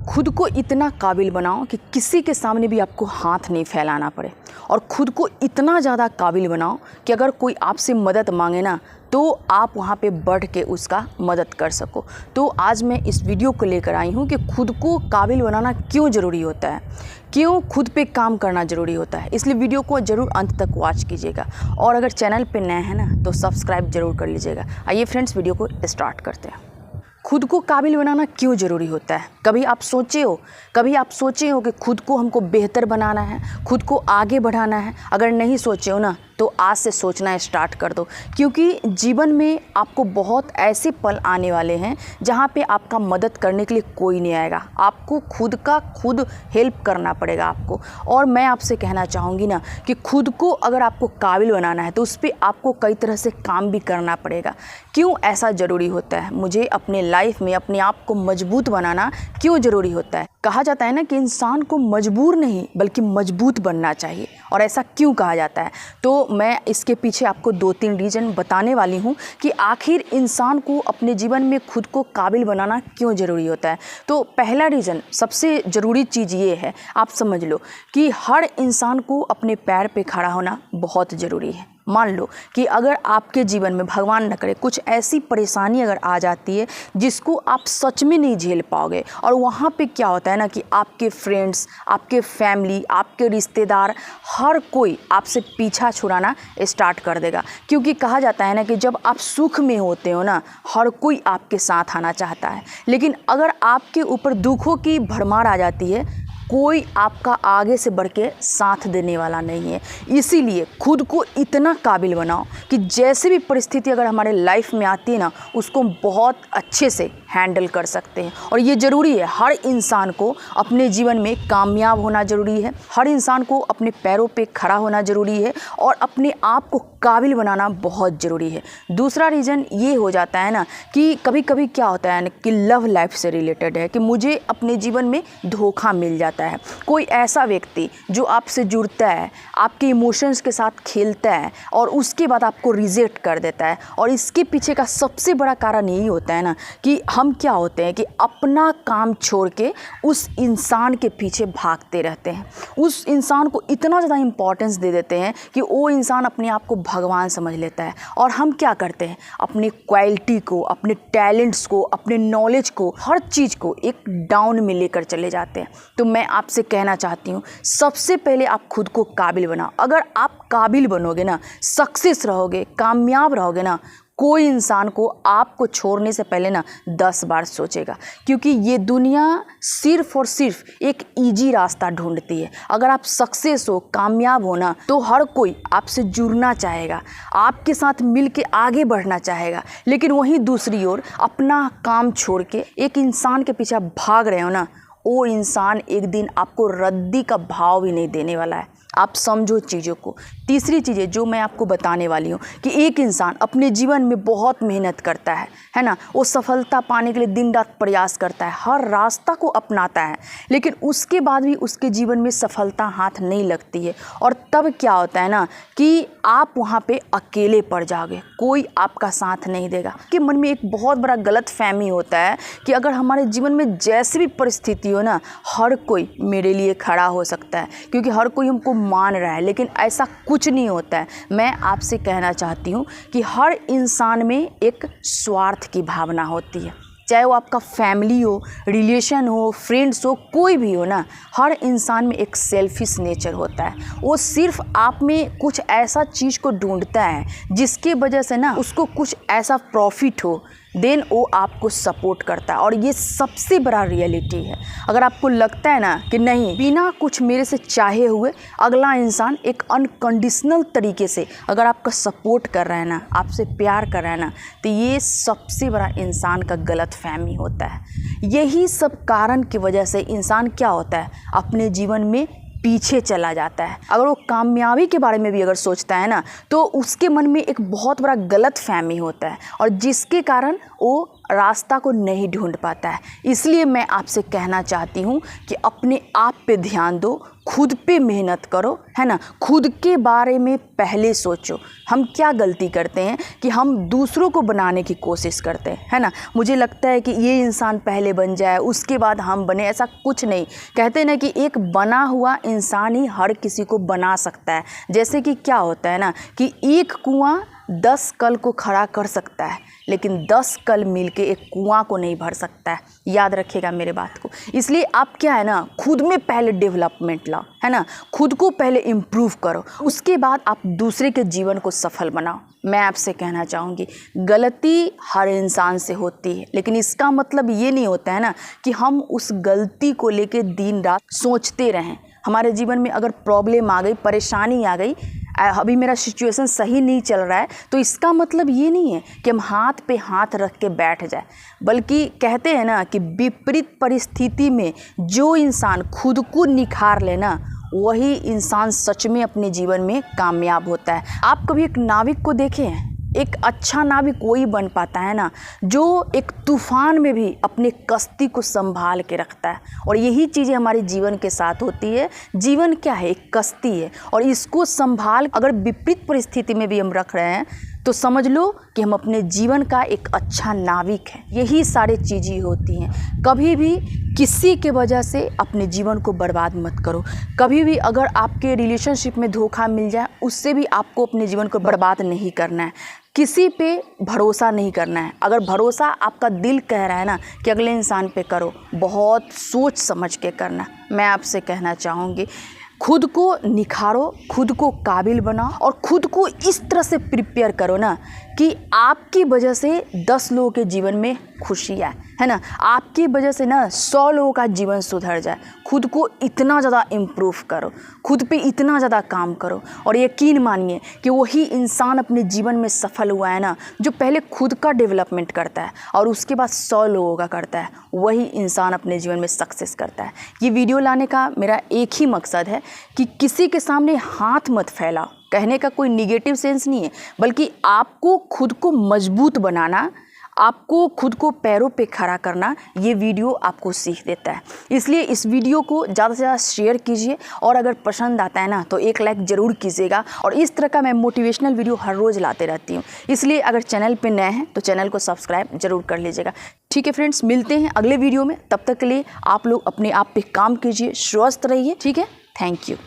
खुद को इतना काबिल बनाओ कि किसी के सामने भी आपको हाथ नहीं फैलाना पड़े, और खुद को इतना ज़्यादा काबिल बनाओ कि अगर कोई आपसे मदद मांगे ना तो आप वहाँ पे बढ़ के उसका मदद कर सको। तो आज मैं इस वीडियो को लेकर आई हूँ कि खुद को काबिल बनाना क्यों ज़रूरी होता है, क्यों खुद पे काम करना ज़रूरी होता है। इसलिए वीडियो को ज़रूर अंत तक वॉच कीजिएगा, और अगर चैनल पे नए हैं ना तो सब्सक्राइब ज़रूर कर लीजिएगा। आइए फ्रेंड्स, वीडियो को स्टार्ट करते हैं। खुद को काबिल बनाना क्यों ज़रूरी होता है? कभी आप सोचे हो कि खुद को हमको बेहतर बनाना है, खुद को आगे बढ़ाना है? अगर नहीं सोचे हो ना तो आज से सोचना स्टार्ट कर दो, क्योंकि जीवन में आपको बहुत ऐसे पल आने वाले हैं जहाँ पे आपका मदद करने के लिए कोई नहीं आएगा। आपको खुद हेल्प करना पड़ेगा आपको। और मैं आपसे कहना चाहूँगी ना कि खुद को अगर आपको काबिल बनाना है तो उस पर आपको कई तरह से काम भी करना पड़ेगा। क्यों ऐसा ज़रूरी होता है? मुझे अपने लाइफ में अपने आप को मजबूत बनाना क्यों ज़रूरी होता है? कहा जाता है ना कि इंसान को मजबूर नहीं बल्कि मजबूत बनना चाहिए। और ऐसा क्यों कहा जाता है? तो मैं इसके पीछे आपको 2-3 रीज़न बताने वाली हूँ कि आखिर इंसान को अपने जीवन में खुद को काबिल बनाना क्यों ज़रूरी होता है। तो पहला रीज़न, सबसे ज़रूरी चीज़ ये है, आप समझ लो कि हर इंसान को अपने पैर पे खड़ा होना बहुत ज़रूरी है। मान लो कि अगर आपके जीवन में भगवान न करे कुछ ऐसी परेशानी अगर आ जाती है जिसको आप सच में नहीं झेल पाओगे, और वहाँ पे क्या होता है ना कि आपके फ्रेंड्स, आपके फैमिली, आपके रिश्तेदार, हर कोई आपसे पीछा छुड़ाना स्टार्ट कर देगा। क्योंकि कहा जाता है ना कि जब आप सुख में होते हो ना, हर कोई आपके साथ आना चाहता है, लेकिन अगर आपके ऊपर दुखों की भरमार आ जाती है, कोई आपका आगे से बढ़ के साथ देने वाला नहीं है। इसीलिए खुद को इतना काबिल बनाओ कि जैसे भी परिस्थिति अगर हमारे लाइफ में आती है ना, उसको बहुत अच्छे से हैंडल कर सकते हैं। और ये ज़रूरी है, हर इंसान को अपने जीवन में कामयाब होना ज़रूरी है, हर इंसान को अपने पैरों पे खड़ा होना ज़रूरी है, और अपने आप को काबिल बनाना बहुत ज़रूरी है। दूसरा रीज़न ये हो जाता है ना कि कभी कभी क्या होता है ना कि लव लाइफ से रिलेटेड है कि मुझे अपने जीवन में धोखा मिल जाता है। कोई ऐसा व्यक्ति जो आपसे जुड़ता है, आपके इमोशंस के साथ खेलता है और उसके बाद आपको रिजेक्ट कर देता है। और इसके पीछे का सबसे बड़ा कारण यही होता है ना कि हम क्या होते हैं कि अपना काम छोड़ के उस इंसान के पीछे भागते रहते हैं, उस इंसान को इतना ज़्यादा इम्पोर्टेंस दे देते हैं कि वो इंसान अपने आप को भगवान समझ लेता है। और हम क्या करते हैं, अपनी क्वालिटी को, अपने टैलेंट्स को, अपने नॉलेज को, हर चीज़ को एक डाउन में लेकर चले जाते हैं। तो मैं आपसे कहना चाहती हूँ, सबसे पहले आप खुद को काबिल बनाओ। अगर आप काबिल बनोगे ना, सक्सेस रहोगे, कामयाब रहोगे ना, कोई इंसान को आपको छोड़ने से पहले ना 10 बार सोचेगा। क्योंकि ये दुनिया सिर्फ और सिर्फ एक इजी रास्ता ढूंढती है। अगर आप सक्सेस हो, कामयाब हो ना, तो हर कोई आपसे जुड़ना चाहेगा, आपके साथ मिल के आगे बढ़ना चाहेगा। लेकिन वहीं दूसरी ओर अपना काम छोड़ के एक इंसान के पीछे भाग रहे हो ना, वो इंसान एक दिन आपको रद्दी का भाव भी नहीं देने वाला है। आप समझो चीज़ों को। तीसरी चीज़ जो मैं आपको बताने वाली हूँ कि एक इंसान अपने जीवन में बहुत मेहनत करता है ना, वो सफलता पाने के लिए दिन रात प्रयास करता है, हर रास्ता को अपनाता है, लेकिन उसके बाद भी उसके जीवन में सफलता हाथ नहीं लगती है। और तब क्या होता है ना कि आप वहाँ पे अकेले पड़ जाओगे, कोई आपका साथ नहीं देगा। कि मन में एक बहुत बड़ा गलत फहमी होता है कि अगर हमारे जीवन में जैसी भी परिस्थिति हो ना, हर कोई मेरे लिए खड़ा हो सकता है, क्योंकि हर कोई हमको मान रहा है। लेकिन ऐसा कुछ नहीं होता है। मैं आपसे कहना चाहती हूँ कि हर इंसान में एक स्वार्थ की भावना होती है, चाहे वो आपका फैमिली हो, रिलेशन हो, फ्रेंड्स हो, कोई भी हो ना, हर इंसान में एक सेल्फिश नेचर होता है। वो सिर्फ आप में कुछ ऐसा चीज़ को ढूंढता है जिसके वजह से ना उसको कुछ ऐसा प्रॉफिट हो, देन वो आपको सपोर्ट करता है। और ये सबसे बड़ा रियलिटी है। अगर आपको लगता है ना कि नहीं, बिना कुछ मेरे से चाहे हुए अगला इंसान एक अनकंडीशनल तरीके से अगर आपका सपोर्ट कर रहा है ना, आपसे प्यार कर रहा है ना, तो ये सबसे बड़ा इंसान का गलत फहमी होता है। यही सब कारण की वजह से इंसान क्या होता है, अपने जीवन में पीछे चला जाता है। अगर वो कामयाबी के बारे में भी अगर सोचता है ना, तो उसके मन में एक बहुत बड़ा गलत फहमी होता है, और जिसके कारण वो रास्ता को नहीं ढूंढ पाता है। इसलिए मैं आपसे कहना चाहती हूँ कि अपने आप पे ध्यान दो, खुद पे मेहनत करो, है ना। खुद के बारे में पहले सोचो। हम क्या गलती करते हैं कि हम दूसरों को बनाने की कोशिश करते हैं, है ना। मुझे लगता है कि ये इंसान पहले बन जाए उसके बाद हम बने, ऐसा कुछ नहीं। कहते हैं ना कि एक बना हुआ इंसान ही हर किसी को बना सकता है। जैसे कि क्या होता है ना कि एक कुआं 10 कल को खड़ा कर सकता है, लेकिन 10 कल मिलके एक कुआं को नहीं भर सकता है। याद रखिएगा मेरे बात को। इसलिए आप क्या है ना, खुद में पहले डेवलपमेंट लाओ, है ना। खुद को पहले इम्प्रूव करो, उसके बाद आप दूसरे के जीवन को सफल बनाओ। मैं आपसे कहना चाहूँगी, गलती हर इंसान से होती है, लेकिन इसका मतलब ये नहीं होता है ना कि हम उस गलती को लेके दिन रात सोचते रहें। हमारे जीवन में अगर प्रॉब्लम आ गई, परेशानी आ गई, अभी मेरा सिचुएशन सही नहीं चल रहा है, तो इसका मतलब ये नहीं है कि हम हाथ पे हाथ रख के बैठ जाए। बल्कि कहते हैं ना कि विपरीत परिस्थिति में जो इंसान खुद को निखार लेना, वही इंसान सच में अपने जीवन में कामयाब होता है। आप कभी एक नाविक को देखे हैं? एक अच्छा नाविक वही बन पाता है ना जो एक तूफान में भी अपने कश्ती को संभाल के रखता है। और यही चीज़ें हमारे जीवन के साथ होती है। जीवन क्या है? एक कश्ती है, और इसको संभाल अगर विपरीत परिस्थिति में भी हम रख रहे हैं तो समझ लो कि हम अपने जीवन का एक अच्छा नाविक है। यही सारी चीज़ें होती हैं। कभी भी किसी के वजह से अपने जीवन को बर्बाद मत करो। कभी भी अगर आपके रिलेशनशिप में धोखा मिल जाए, उससे भी आपको अपने जीवन को बर्बाद नहीं करना है। किसी पे भरोसा नहीं करना है। अगर भरोसा आपका दिल कह रहा है ना कि अगले इंसान पे करो, बहुत सोच समझ के करना। मैं आपसे कहना चाहूँगी, खुद को निखारो, खुद को काबिल बनाओ, और खुद को इस तरह से प्रिपेयर करो ना कि आपकी वजह से 10 लोगों के जीवन में खुशी आए, है ना। आपकी वजह से ना 100 लोगों का जीवन सुधर जाए। खुद को इतना ज़्यादा इम्प्रूव करो, खुद पे इतना ज़्यादा काम करो, और यकीन मानिए कि वही इंसान अपने जीवन में सफल हुआ है ना जो पहले खुद का डेवलपमेंट करता है और उसके बाद 100 लोगों का करता है। वही इंसान अपने जीवन में सक्सेस करता है। ये वीडियो लाने का मेरा एक ही मकसद है कि किसी के सामने हाथ मत फैलाओ। कहने का कोई निगेटिव सेंस नहीं है, बल्कि आपको खुद को मजबूत बनाना, आपको खुद को पैरों पे खड़ा करना, ये वीडियो आपको सीख देता है। इसलिए इस वीडियो को ज़्यादा से ज़्यादा शेयर कीजिए, और अगर पसंद आता है ना तो एक लाइक ज़रूर कीजिएगा। और इस तरह का मैं मोटिवेशनल वीडियो हर रोज़ लाते रहती हूँ। इसलिए अगर चैनल पे नए हैं तो चैनल को सब्सक्राइब ज़रूर कर लीजिएगा। ठीक है फ्रेंड्स, मिलते हैं अगले वीडियो में। तब तक के लिए आप लोग अपने आप पे काम कीजिए, स्वस्थ रहिए। ठीक है, थैंक यू।